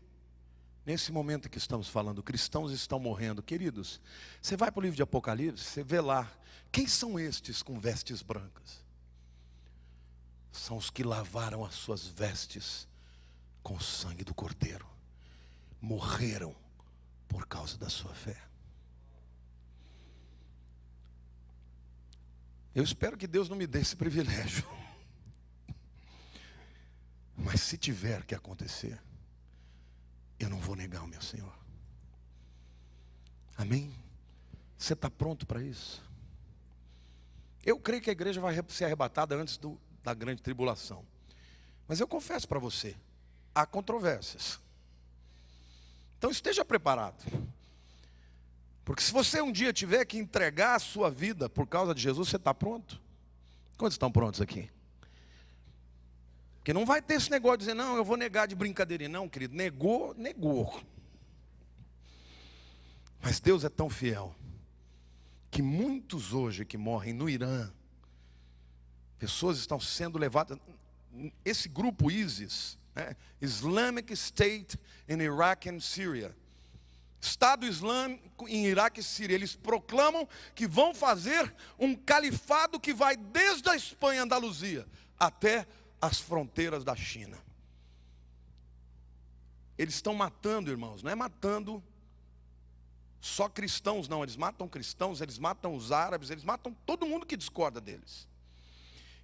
nesse momento que estamos falando, cristãos estão morrendo. Queridos, você vai para o livro de Apocalipse, você vê lá: quem são estes com vestes brancas? São os que lavaram as suas vestes com o sangue do Cordeiro. Morreram por causa da sua fé. Eu espero que Deus não me dê esse privilégio. Mas se tiver que acontecer, eu não vou negar o meu Senhor. Amém? Você está pronto para isso? Eu creio que a igreja vai ser arrebatada antes da grande tribulação. Mas eu confesso para você, há controvérsias. Então esteja preparado. Porque se você um dia tiver que entregar a sua vida por causa de Jesus, você está pronto? Quantos estão prontos aqui? Porque não vai ter esse negócio de dizer: não, eu vou negar de brincadeirinha. Não, querido, negou. Mas Deus é tão fiel, que muitos hoje que morrem no Irã, pessoas estão sendo levadas, esse grupo ISIS, né? Islamic State in Iraq and Syria, Estado Islâmico em Iraque e Síria. Eles proclamam que vão fazer um califado que vai desde a Espanha, Andaluzia, até as fronteiras da China. Eles estão matando, irmãos, não é matando só cristãos, não. Eles matam cristãos, eles matam os árabes, eles matam todo mundo que discorda deles.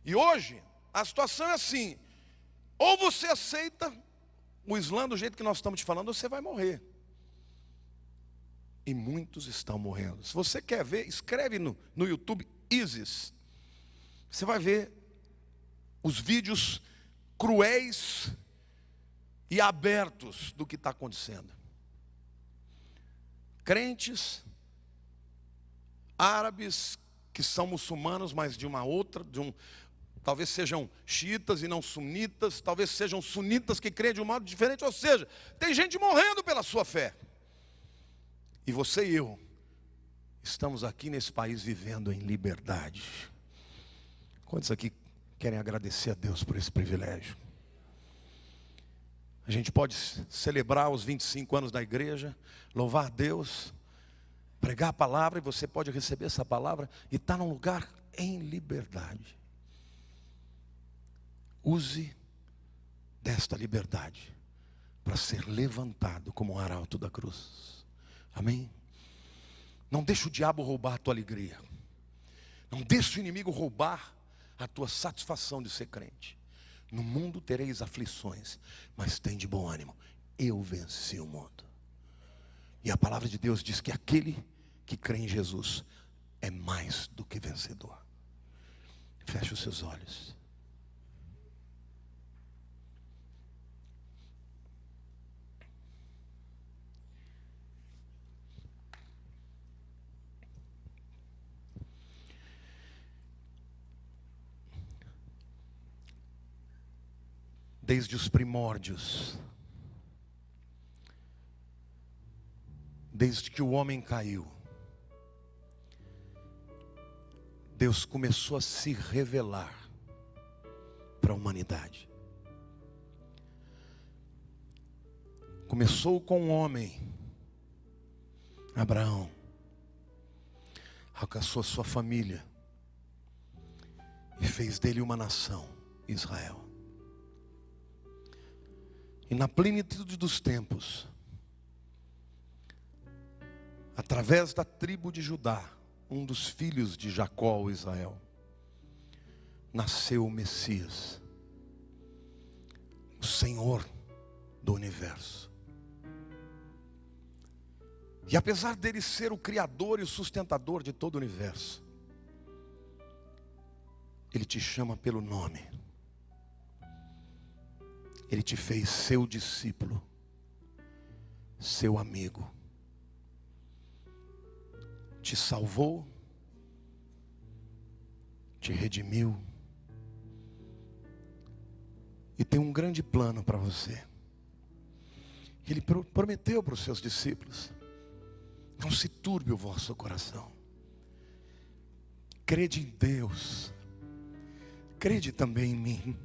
E hoje, a situação é assim: ou você aceita o Islã do jeito que nós estamos te falando, ou você vai morrer. E muitos estão morrendo. Se você quer ver, escreve no YouTube ISIS. Você vai ver os vídeos cruéis e abertos do que está acontecendo. Crentes árabes que são muçulmanos, mas de uma outra, talvez sejam xiitas e não sunitas, talvez sejam sunitas que creem de um modo diferente. Ou seja, tem gente morrendo pela sua fé. E você e eu estamos aqui nesse país vivendo em liberdade. Quantos aqui querem agradecer a Deus por esse privilégio? A gente pode celebrar os 25 anos da igreja, louvar a Deus, pregar a palavra, e você pode receber essa palavra e estar num lugar em liberdade. Use desta liberdade para ser levantado como um arauto da cruz. Amém? Não deixe o diabo roubar a tua alegria. Não deixe o inimigo roubar a tua satisfação de ser crente. No mundo tereis aflições, mas tem de bom ânimo. Eu venci o mundo. E a palavra de Deus diz que aquele que crê em Jesus é mais do que vencedor. Feche os seus olhos. Desde os primórdios, desde que o homem caiu, Deus começou a se revelar para a humanidade. Começou com um homem, Abraão, alcançou sua família e fez dele uma nação, Israel. E na plenitude dos tempos, através da tribo de Judá, um dos filhos de Jacó, Israel, nasceu o Messias, o Senhor do universo. E apesar dele ser o Criador e o sustentador de todo o universo, ele te chama pelo nome. Ele te fez seu discípulo, seu amigo. Te salvou, te redimiu. E tem um grande plano para você. Ele prometeu para os seus discípulos: não se turbe o vosso coração. Crede em Deus. Crede também em mim.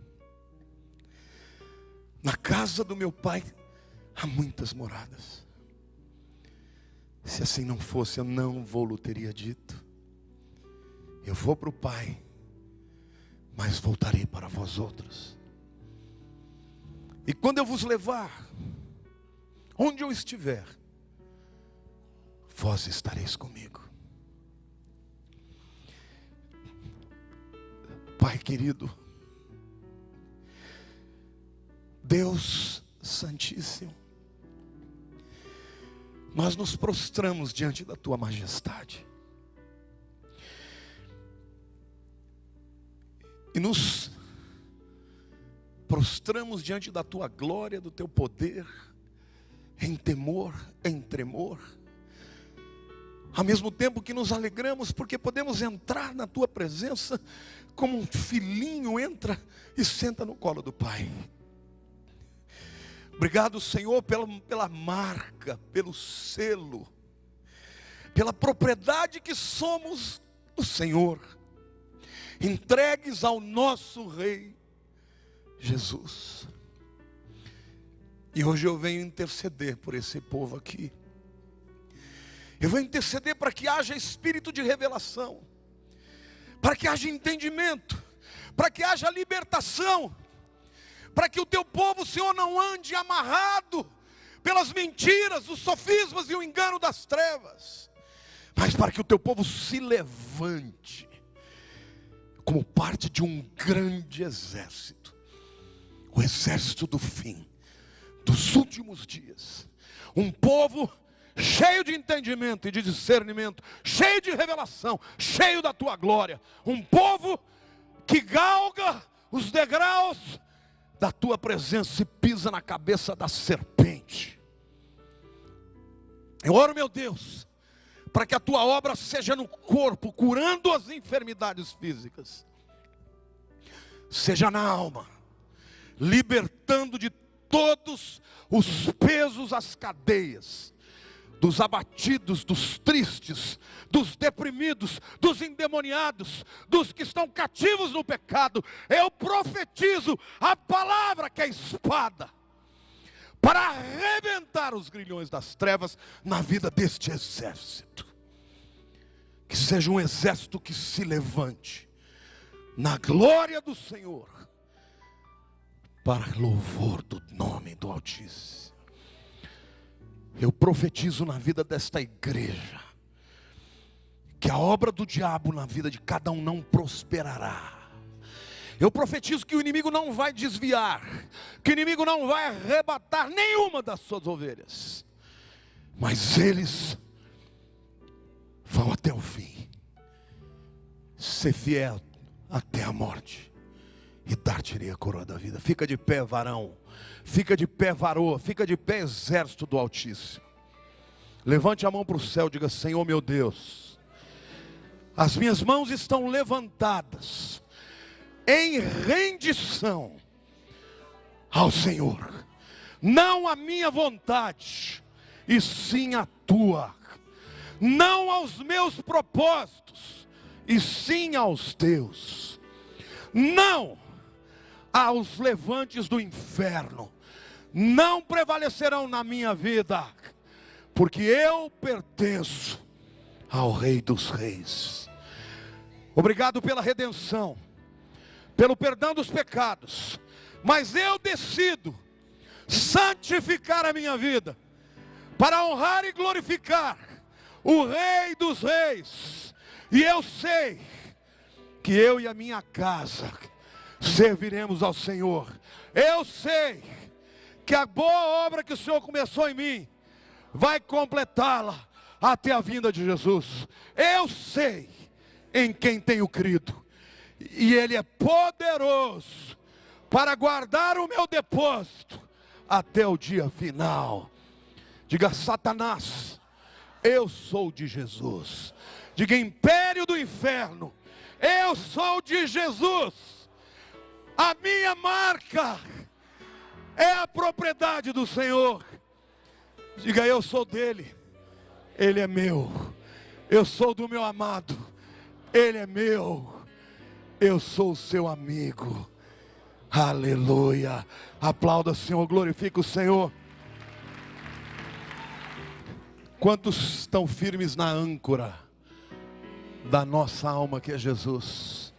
Na casa do meu Pai há muitas moradas. Se assim não fosse, eu não vou-lo teria dito. Eu vou para o Pai, mas voltarei para vós outros. E quando eu vos levar, onde eu estiver, vós estareis comigo. Pai querido, Deus Santíssimo, nós nos prostramos diante da Tua majestade e nos prostramos diante da Tua glória, do Teu poder, em temor, em tremor, ao mesmo tempo que nos alegramos porque podemos entrar na Tua presença como um filhinho entra e senta no colo do Pai. Obrigado, Senhor, pela marca, pelo selo, pela propriedade que somos do Senhor, entregues ao nosso Rei Jesus. E hoje eu venho interceder por esse povo aqui. Eu vou interceder para que haja espírito de revelação, para que haja entendimento, para que haja libertação, para que o teu povo, Senhor, não ande amarrado pelas mentiras, os sofismas e o engano das trevas, mas para que o teu povo se levante como parte de um grande exército, o exército do fim, dos últimos dias, um povo cheio de entendimento e de discernimento, cheio de revelação, cheio da tua glória, um povo que galga os degraus da tua presença e pisa na cabeça da serpente. Eu oro, meu Deus, para que a tua obra seja no corpo, curando as enfermidades físicas, seja na alma, libertando de todos os pesos, as cadeias, dos abatidos, dos tristes, dos deprimidos, dos endemoniados, dos que estão cativos no pecado. Eu profetizo a palavra que é espada, para arrebentar os grilhões das trevas na vida deste exército. Que seja um exército que se levante na glória do Senhor, para louvor do nome do Altíssimo. Eu profetizo na vida desta igreja, que a obra do diabo na vida de cada um não prosperará. Eu profetizo que o inimigo não vai desviar, que o inimigo não vai arrebatar nenhuma das suas ovelhas, mas eles vão até o fim, ser fiel até a morte, e dar-te-ei a coroa da vida. Fica de pé, varão, fica de pé, varoa, fica de pé, exército do Altíssimo. Levante a mão para o céu, diga: Senhor meu Deus, as minhas mãos estão levantadas em rendição ao Senhor, não a minha vontade, e sim a tua, não aos meus propósitos, e sim aos teus, não aos levantes do inferno, não prevalecerão na minha vida, porque eu pertenço ao Rei dos Reis. Obrigado pela redenção, pelo perdão dos pecados, mas eu decido santificar a minha vida, para honrar e glorificar o Rei dos Reis. E eu sei que eu e a minha casa serviremos ao Senhor. Eu sei que a boa obra que o Senhor começou em mim vai completá-la até a vinda de Jesus. Eu sei em quem tenho crido, e Ele é poderoso para guardar o meu depósito até o dia final. Diga: Satanás, eu sou de Jesus. Diga: império do inferno, eu sou de Jesus. A minha marca é a propriedade do Senhor. Diga: eu sou dele, ele é meu. Eu sou do meu amado, ele é meu. Eu sou o seu amigo. Aleluia. Aplauda o Senhor, glorifica o Senhor. Quantos estão firmes na âncora da nossa alma, que é Jesus?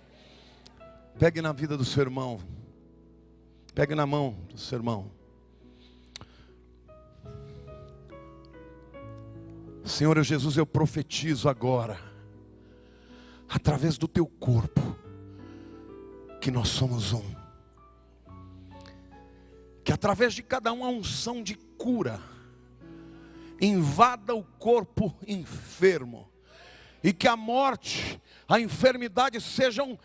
Pegue na vida do seu irmão, pegue na mão do seu irmão. Senhor Jesus, eu profetizo agora, através do teu corpo, que nós somos um. Que através de cada um a unção de cura invada o corpo enfermo, e que a morte, a enfermidade sejam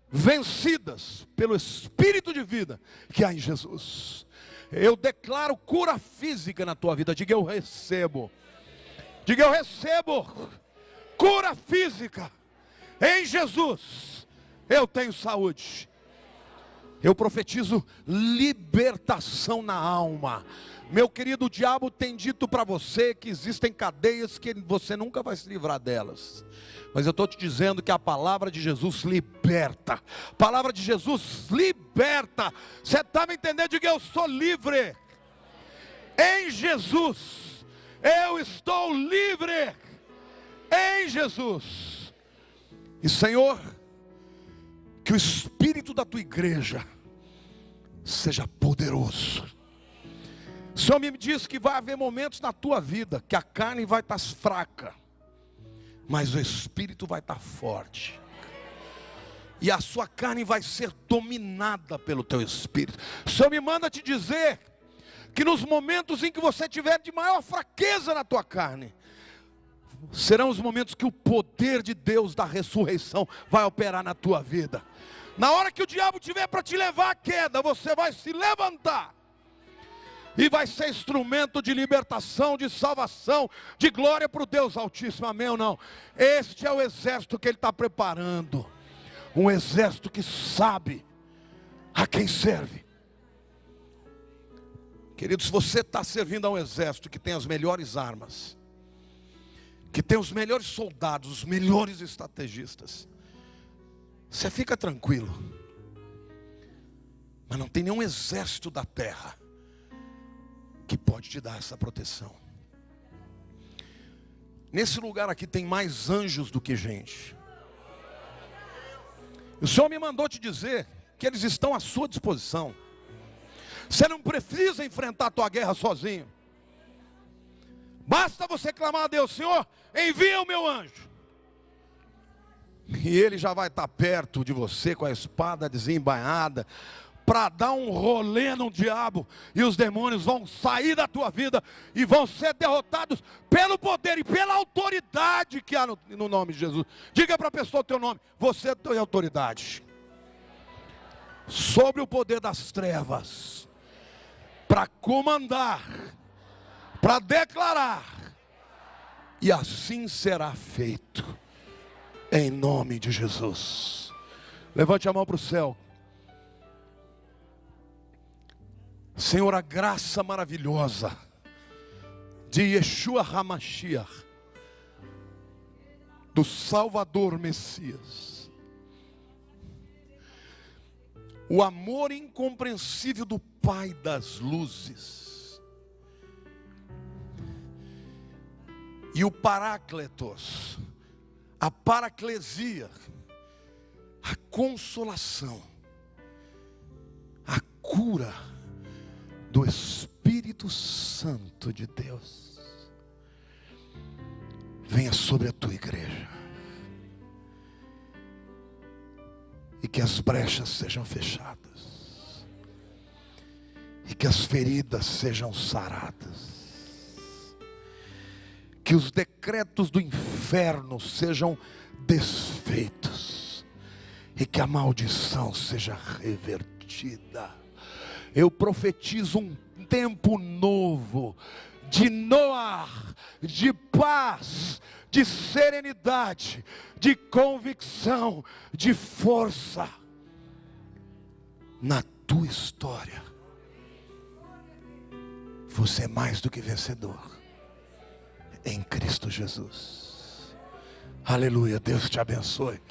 vencidas pelo Espírito de vida que há em Jesus. Eu declaro cura física na tua vida. Diga: eu recebo. Diga: eu recebo cura física em Jesus. Eu tenho saúde. Eu profetizo libertação na alma. Meu querido, o diabo tem dito para você que existem cadeias que você nunca vai se livrar delas. Mas eu estou te dizendo que a palavra de Jesus liberta. A palavra de Jesus liberta. Você está me entendendo? Diga: eu sou livre. Em Jesus. Eu estou livre. Em Jesus. E Senhor, que o Espírito da tua igreja seja poderoso. O Senhor me diz que vai haver momentos na tua vida que a carne vai estar fraca, mas o Espírito vai estar forte. E a sua carne vai ser dominada pelo teu Espírito. O Senhor me manda te dizer que nos momentos em que você tiver de maior fraqueza na tua carne, serão os momentos que o poder de Deus da ressurreição vai operar na tua vida. Na hora que o diabo tiver para te levar à queda, você vai se levantar e vai ser instrumento de libertação, de salvação, de glória para o Deus Altíssimo. Amém ou não? Este é o exército que Ele está preparando. Um exército que sabe a quem serve. Queridos, você está servindo a um exército que tem as melhores armas, que tem os melhores soldados, os melhores estrategistas. Você fica tranquilo. Mas não tem nenhum exército da terra que pode te dar essa proteção. Nesse lugar aqui tem mais anjos do que gente. O Senhor me mandou te dizer que eles estão à sua disposição. Você não precisa enfrentar a tua guerra sozinho. Basta você clamar a Deus: Senhor, envia o meu anjo. E ele já vai estar perto de você com a espada desembainhada, para dar um rolê no diabo, e os demônios vão sair da tua vida e vão ser derrotados pelo poder e pela autoridade que há no nome de Jesus. Diga para a pessoa o teu nome: você tem autoridade sobre o poder das trevas, para comandar, para declarar, e assim será feito, em nome de Jesus. Levante a mão para o céu. Senhor, a graça maravilhosa de Yeshua HaMashiach, do Salvador Messias, o amor incompreensível do Pai das luzes, e o Parácletos, a paraclesia, a consolação, a cura do Espírito Santo de Deus venha sobre a tua igreja, e que as brechas sejam fechadas, e que as feridas sejam saradas, que os decretos do inferno sejam desfeitos, e que a maldição seja revertida. Eu profetizo um tempo novo, de Noar, de paz, de serenidade, de convicção, de força, na tua história. Você é mais do que vencedor, em Cristo Jesus. Aleluia, Deus te abençoe.